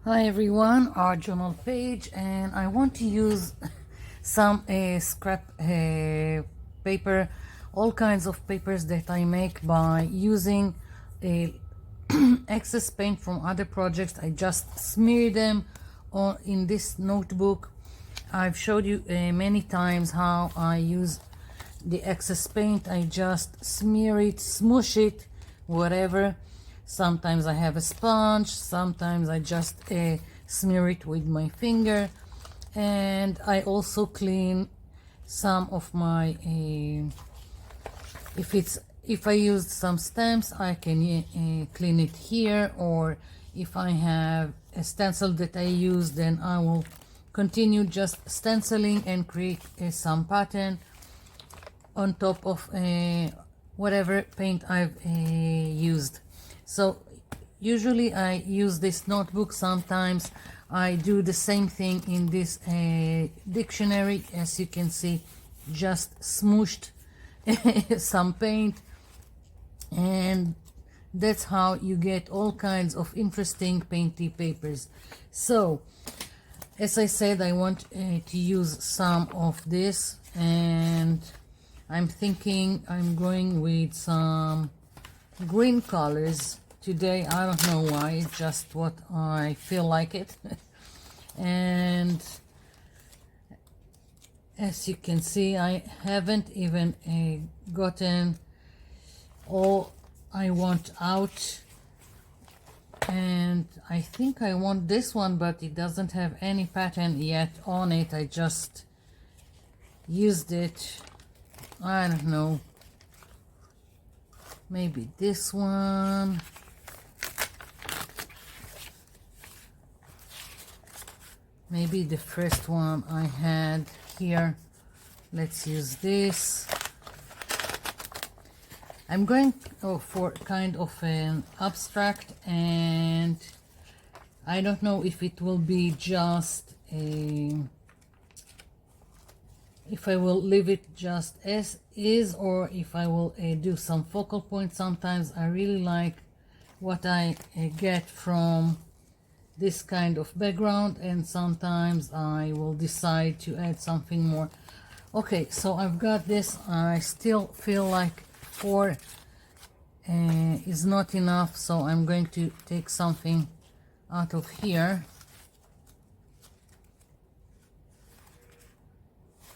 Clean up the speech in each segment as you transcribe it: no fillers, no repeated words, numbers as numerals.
Hi everyone, our journal page, and I want to use some scrap paper, all kinds of papers that I make by using excess paint from other projects. I just smear them on in this notebook. I've showed you many times how I use the excess paint. I just smear it, smoosh it, whatever. Sometimes I have a sponge, sometimes I just smear it with my finger, and I also clean some of my if I used some stamps, I can clean it here, or if I have a stencil that I use, then I will continue just stenciling and create some pattern on top of whatever paint I've used. So usually I use this notebook. Sometimes I do the same thing in this dictionary. As you can see, just smooshed some paint, and that's how you get all kinds of interesting painty papers. So as I said, I want to use some of this, and I'm thinking I'm going with some green colors today. I don't know why, it's just what I feel like it. And as you can see, I haven't even gotten all I want out, and I think I want this one, but it doesn't have any pattern yet on it. I just used it, I don't know, maybe this one. Maybe the first one I had here. Let's use this. I'm going for kind of an abstract, and I don't know if it will be just if I will leave it just as is, or if I will do some focal points. Sometimes I really like what I get from this kind of background, and sometimes I will decide to add something more. Okay, so I've got this. I still feel like 4 is not enough, so I'm going to take something out of here.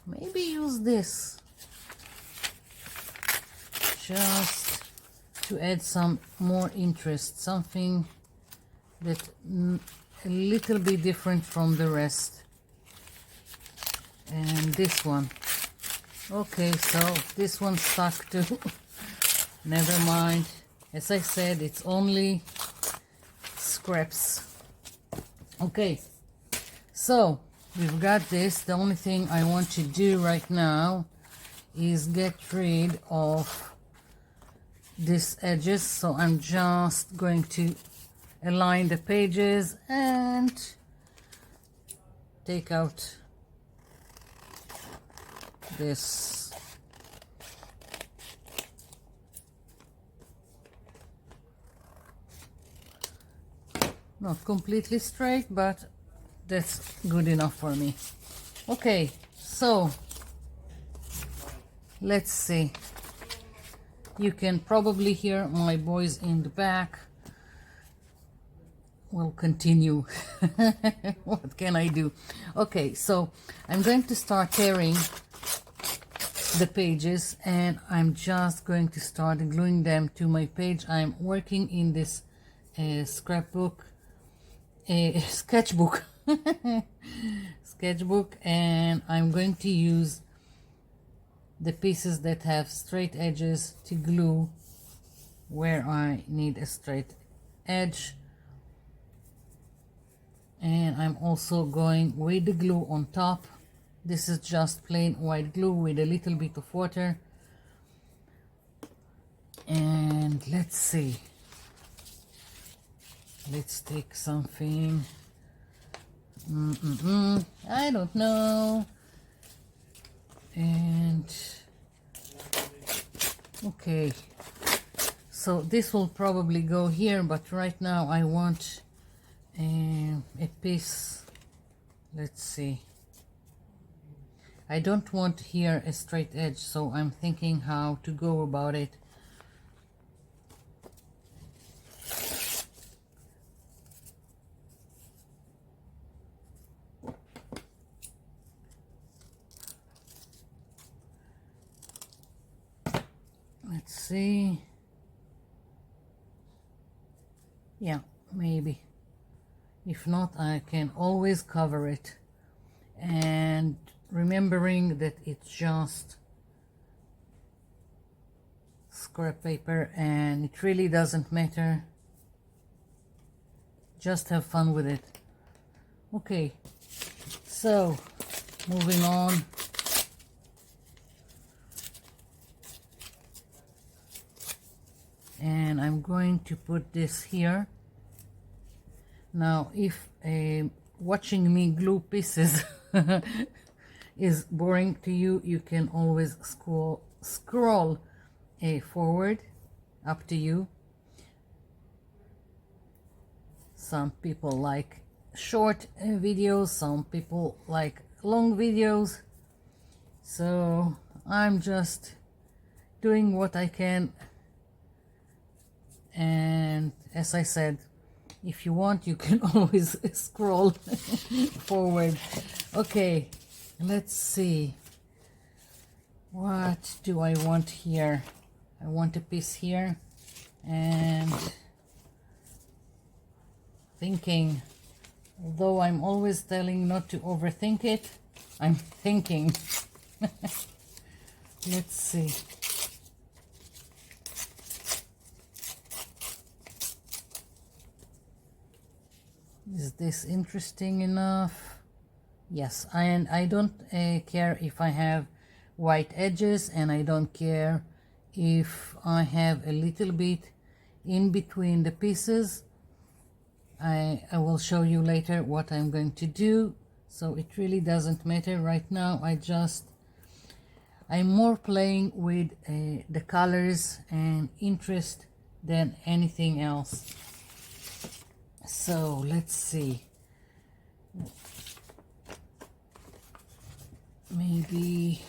Maybe use this just to add some more interest, something that a little bit different from the rest. And this one, okay, so this one stuck too. Never mind, as I said, it's only scraps. Okay, so we've got this. The only thing I want to do right now is get rid of these edges. So I'm just going to align the pages and take out this. Not completely straight, but that's good enough for me. Okay, so let's see. You can probably hear my boys in the back. We'll continue. What can I do? Okay, so I'm going to start tearing the pages, and I'm just going to start gluing them to my page. I'm working in this sketchbook, and I'm going to use the pieces that have straight edges to glue where I need a straight edge. And I'm also going with the glue on top. This is just plain white glue with a little bit of water. And let's see. Let's take something. I don't know. And okay, so this will probably go here, but right now I want a piece. Let's see. I don't want here a straight edge, so I'm thinking how to go about it. Let's see. Yeah, maybe. If not, I can always cover it. And remembering that it's just scrap paper and it really doesn't matter. Just have fun with it. Okay, so moving on. And I'm going to put this here. Now, if watching me glue pieces is boring to you, you can always scroll forward, up to you. Some people like short videos, some people like long videos. So I'm just doing what I can. And as I said, if you want, you can always scroll forward. Okay, let's see. What do I want here? I want a piece here, and thinking, although I'm always telling not to overthink it, I'm thinking. Let's see. Is this interesting enough? Yes, and I don't care if I have white edges, and I don't care if I have a little bit in between the pieces. I will show you later what I'm going to do, so it really doesn't matter right now. I'm more playing with the colors and interest than anything else. So let's see. Maybe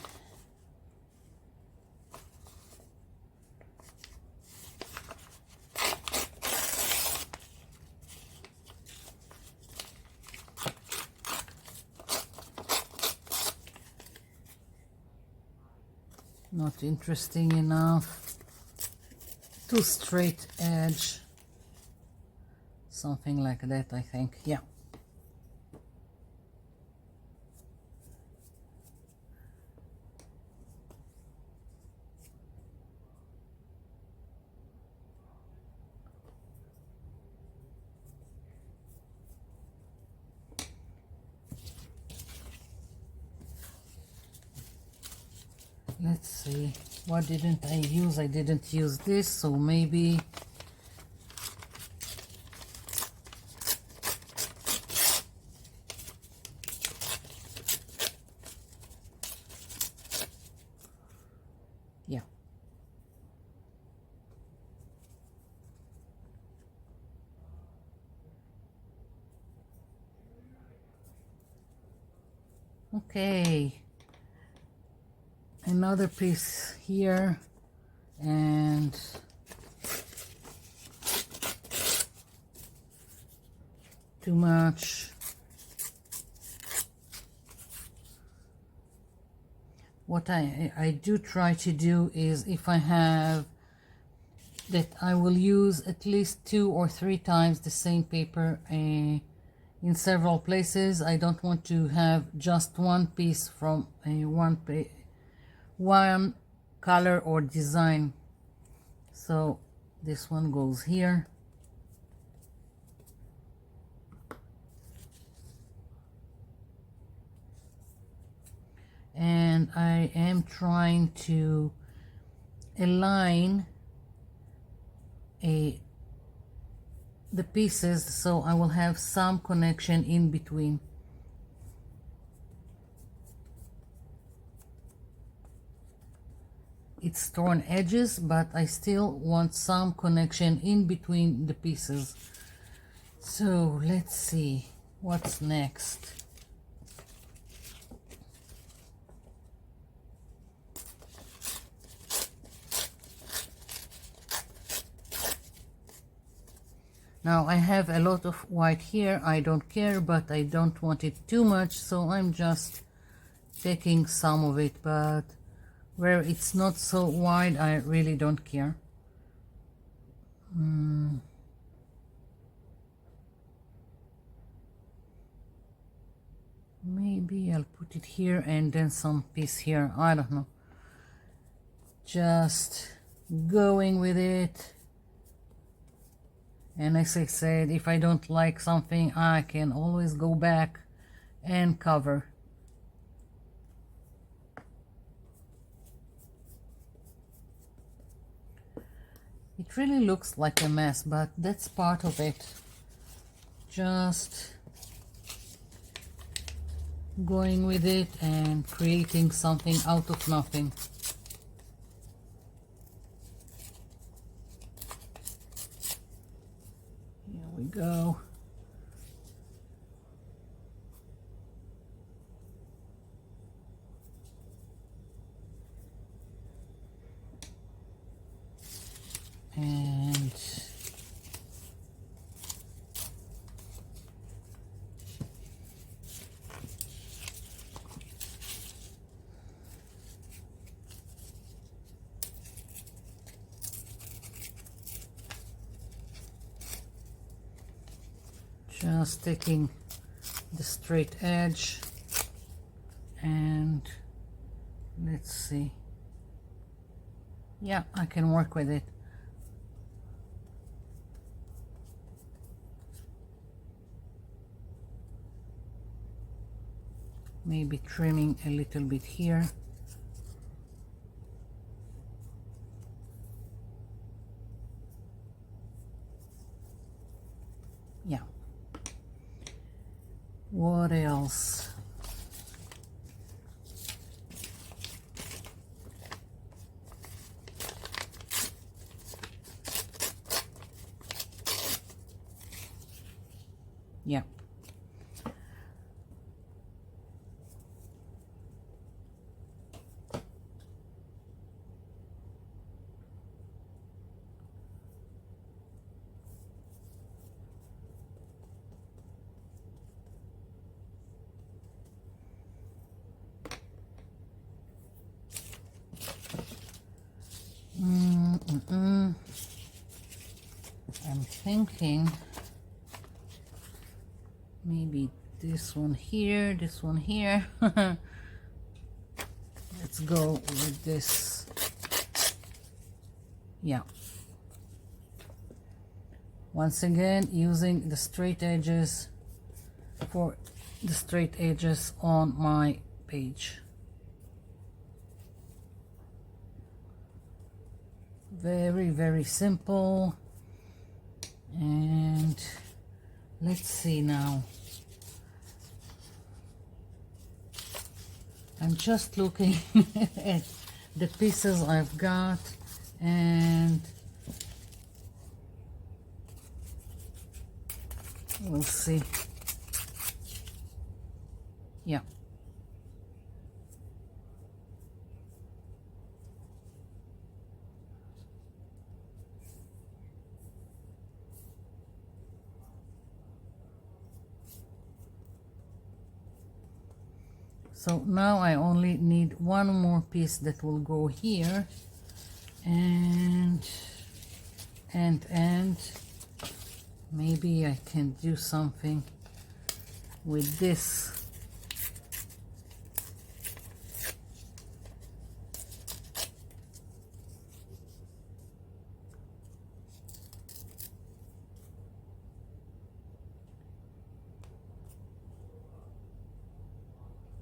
not interesting enough. Too straight edge. Something like that, I think. Yeah. Let's see. What didn't I use? I didn't use this, so maybe yeah. Okay. Another piece here, and too much. What I do try to do is, if I have that, I will use at least 2 or 3 times the same paper in several places. I don't want to have just one piece from one color or design. So this one goes here. And I am trying to align the pieces so I will have some connection in between. It's torn edges, but I still want some connection in between the pieces. So let's see what's next. Now I have a lot of white here. I don't care, but I don't want it too much, so I'm just taking some of it, but where it's not so wide, I really don't care. Maybe I'll put it here and then some piece here. I don't know. Just going with it. And as I said, if I don't like something, I can always go back and cover. It really looks like a mess, but that's part of it. Just going with it and creating something out of nothing. Here we go. And just taking the straight edge, and let's see. Yeah, I can work with it. Maybe trimming a little bit here. Yeah. What else? Yeah. I'm thinking maybe this one here, this one here. Let's go with this. Yeah. Once again, using the straight edges for the straight edges on my page. Very, very simple. And let's see now. I'm just looking at the pieces I've got, and we'll see. Yeah. So now I only need one more piece that will go here, and maybe I can do something with this.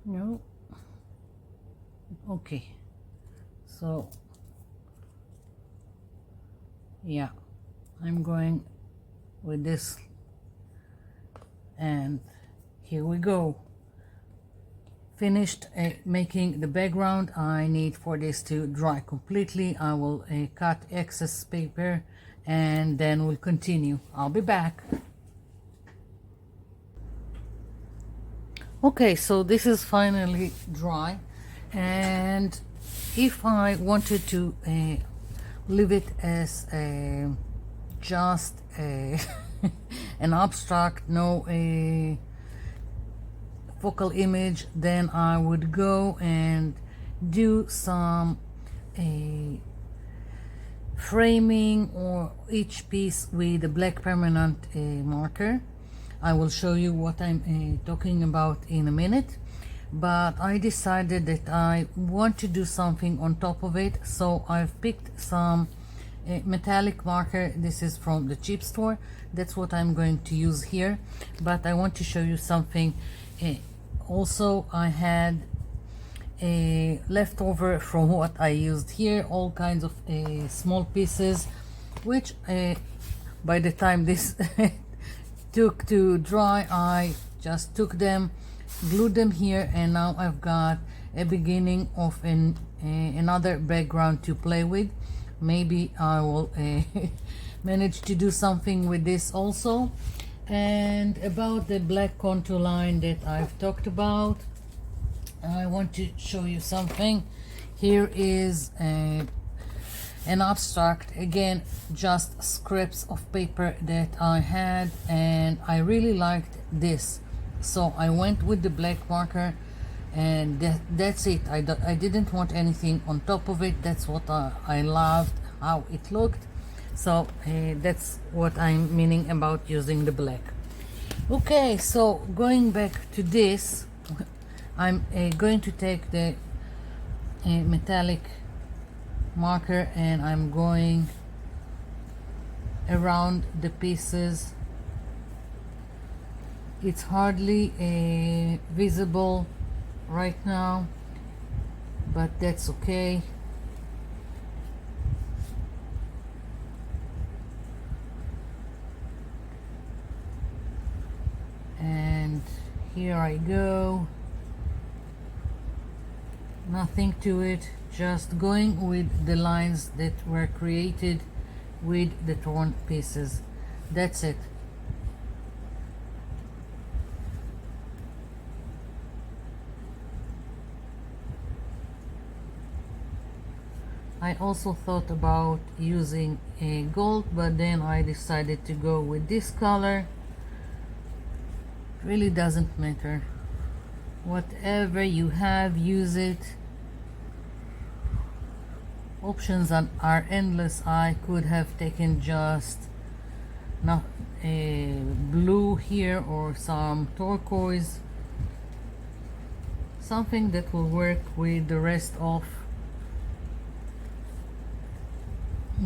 No. Okay. So yeah, I'm going with this, and here we go. Finished making the background. I need for this to dry completely. I will cut excess paper and then we'll continue. I'll be back. Okay, so this is finally dry, and if I wanted to leave it as just an abstract, no focal image, then I would go and do some framing or each piece with a black permanent marker. I will show you what I'm talking about in a minute, but I decided that I want to do something on top of it, so I've picked some metallic marker. This is from the cheap store. That's what I'm going to use here, but I want to show you something. Also, I had a leftover from what I used here, all kinds of small pieces, which by the time this took to dry, I just took them, glued them here, and now I've got a beginning of another background to play with. Maybe I will manage to do something with this also. And about the black contour line that I've talked about, I want to show you something. Here is an abstract, again, just scraps of paper that I had, and I really liked this, so I went with the black marker, and that's it. I didn't want anything on top of it. That's what I loved how it looked, so that's what I'm meaning about using the black. Okay, so going back to this, I'm going to take the metallic marker and I'm going around the pieces. It's hardly visible right now, but that's okay. And here I go. Nothing to it, just going with the lines that were created with the torn pieces. That's it. I also thought about using a gold, but then I decided to go with this color. It really doesn't matter. Whatever you have, use it. Options are endless. I could have taken just not a blue here or some turquoise, something that will work with the rest of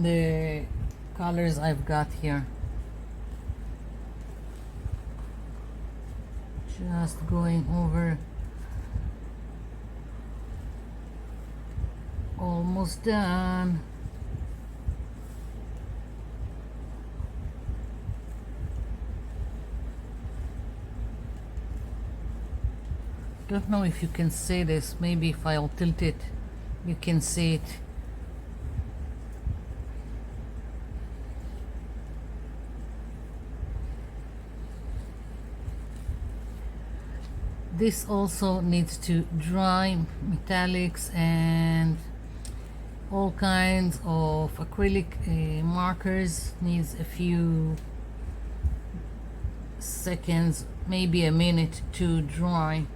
the colors I've got here. Just going over. Almost done. Don't know if you can see this. Maybe if I'll tilt it, you can see it. This also needs to dry. Metallics and all kinds of acrylic markers needs a few seconds, maybe a minute to dry.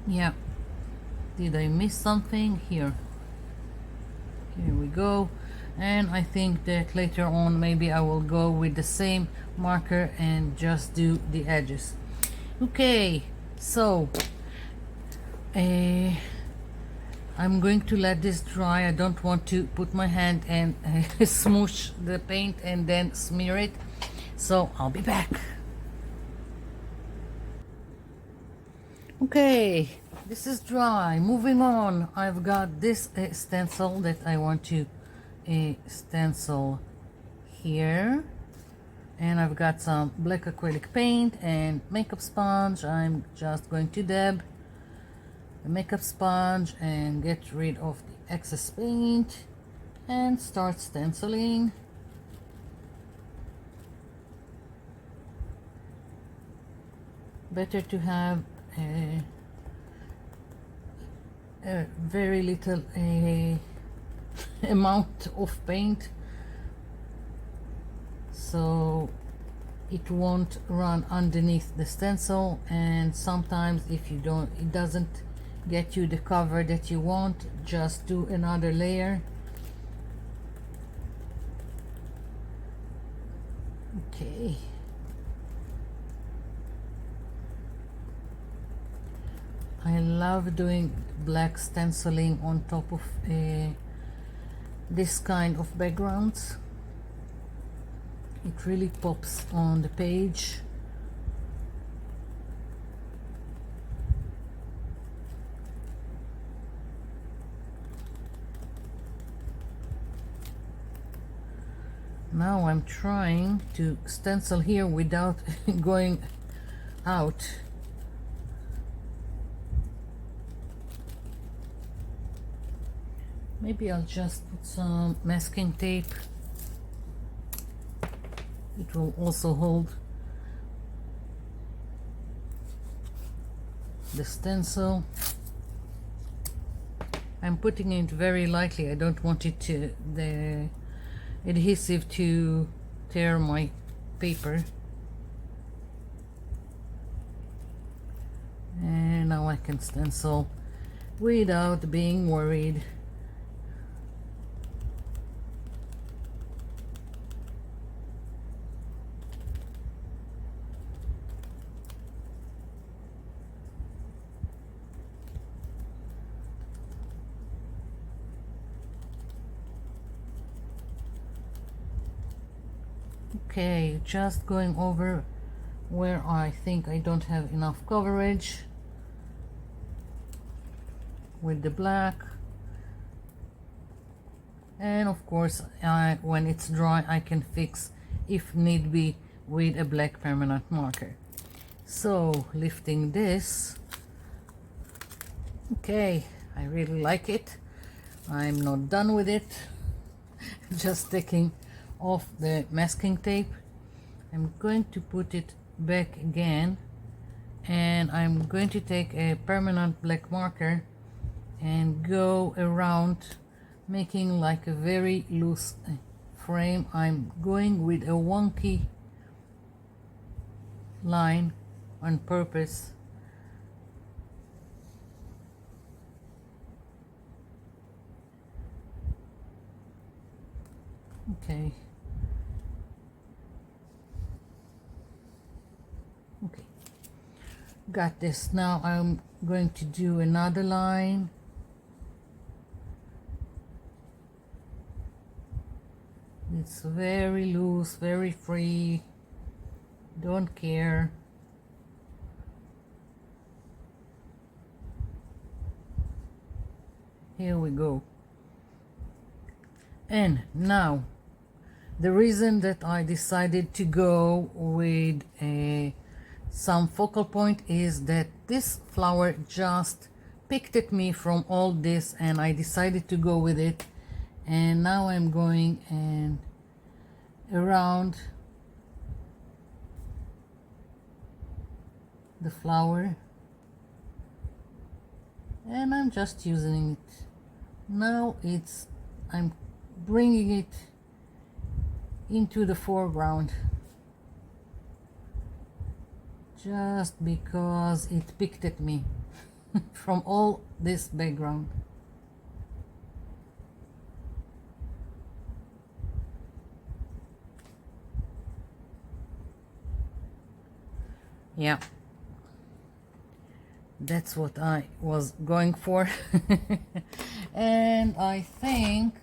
Yeah, did I miss something? Here we go. And I think that later on maybe I will go with the same marker and just do the edges. Okay, so I'm going to let this dry. I don't want to put my hand and smoosh the paint and then smear it, so I'll be back. Okay, this is dry. Moving on, I've got this stencil that I want to stencil here, and I've got some black acrylic paint and makeup sponge. I'm just going to dab the makeup sponge and get rid of the excess paint and start stenciling. better to have a very little amount of paint, so it won't run underneath the stencil. And sometimes if you don't, it doesn't get you the cover that you want, just do another layer. Okay. I love doing black stenciling on top of this kind of backgrounds. It really pops on the page. Now I'm trying to stencil here without going out. Maybe I'll just put some masking tape. It will also hold the stencil. I'm putting it very lightly. I don't want it to, the adhesive to tear my paper. And now I can stencil without being worried. Okay, just going over where I think I don't have enough coverage with the black. And of course, when it's dry, I can fix if need be with a black permanent marker. So lifting this, okay, I really like it. I'm not done with it. Just taking off the masking tape. I'm going to put it back again, and I'm going to take a permanent black marker and go around, making like a very loose frame. I'm going with a wonky line on purpose. Okay. Okay, got this. Now I'm going to do another line. It's very loose, very free, don't care. Here we go. And now the reason that I decided to go with some focal point is that this flower just picked at me from all this, and I decided to go with it. And now I'm going and around the flower, and I'm just using it. Now I'm bringing it into the foreground, just because it picked at me from all this background. Yeah, that's what I was going for. And I think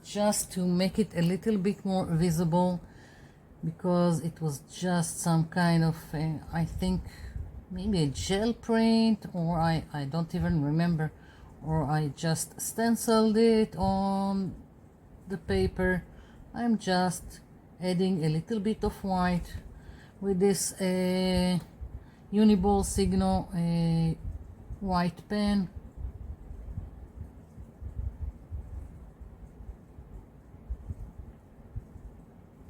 just to make it a little bit more visible, because it was just some kind of I think maybe a gel print, or I don't even remember, or I just stenciled it on the paper. I'm just adding a little bit of white with this Uniball Signal white pen.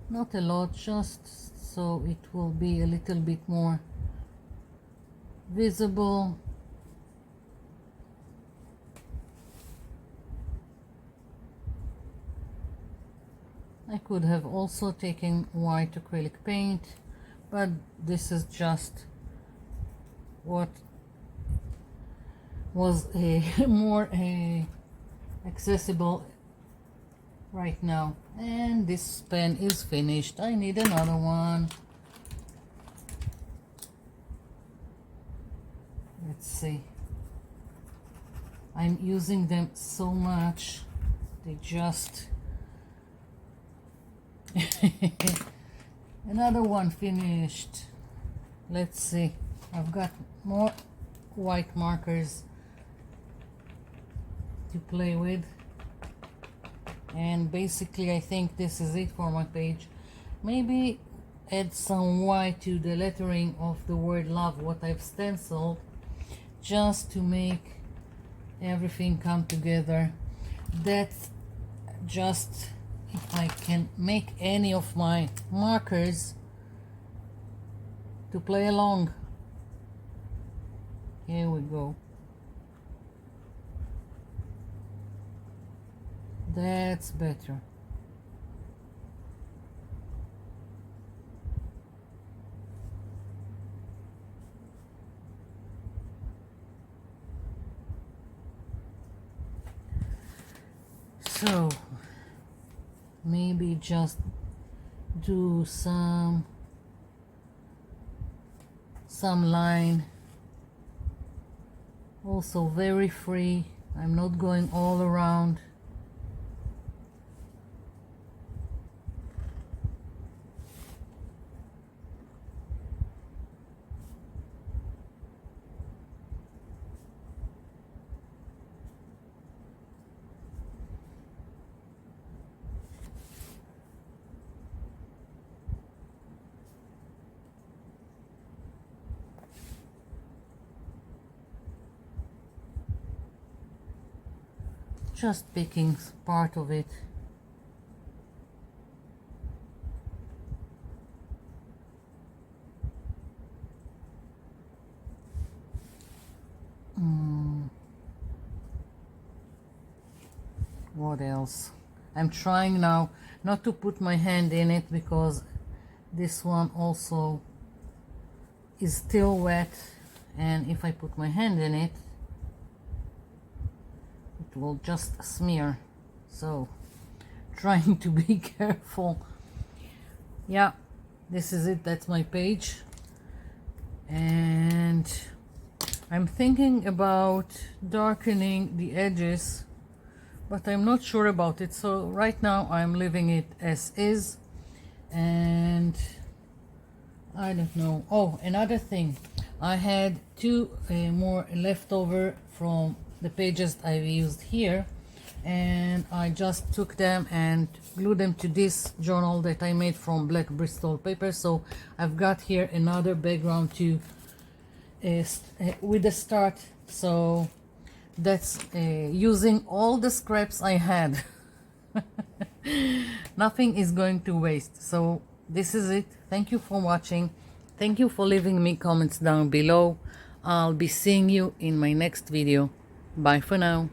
Not a lot, just so it will be a little bit more visible. I could have also taken white acrylic paint, but this is just what was a more accessible right now. And this pen is finished. I need another one. Let's see. I'm using them so much, they just another one finished. Let's see, I've got more white markers to play with, and basically I think this is it for my page. Maybe add some white to the lettering of the word love, what I've stenciled, just to make everything come together. That's just if I can make any of my markers to play along. Here we go. That's better. So maybe just do some line, also very free. I'm not going all around. Just picking part of it. What else? I'm trying now not to put my hand in it because this one also is still wet, and if I put my hand in it, it will just smear. So trying to be careful. Yeah, this is it. That's my page, and I'm thinking about darkening the edges, but I'm not sure about it. So right now I'm leaving it as is, and I don't know. Oh, another thing, I had two more leftover from the pages I've used here, and I just took them and glued them to this journal that I made from black Bristol paper. So I've got here another background to with the start. So that's using all the scraps I had. Nothing is going to waste. So this is it. Thank you for watching. Thank you for leaving me comments down below. I'll be seeing you in my next video. Bye for now.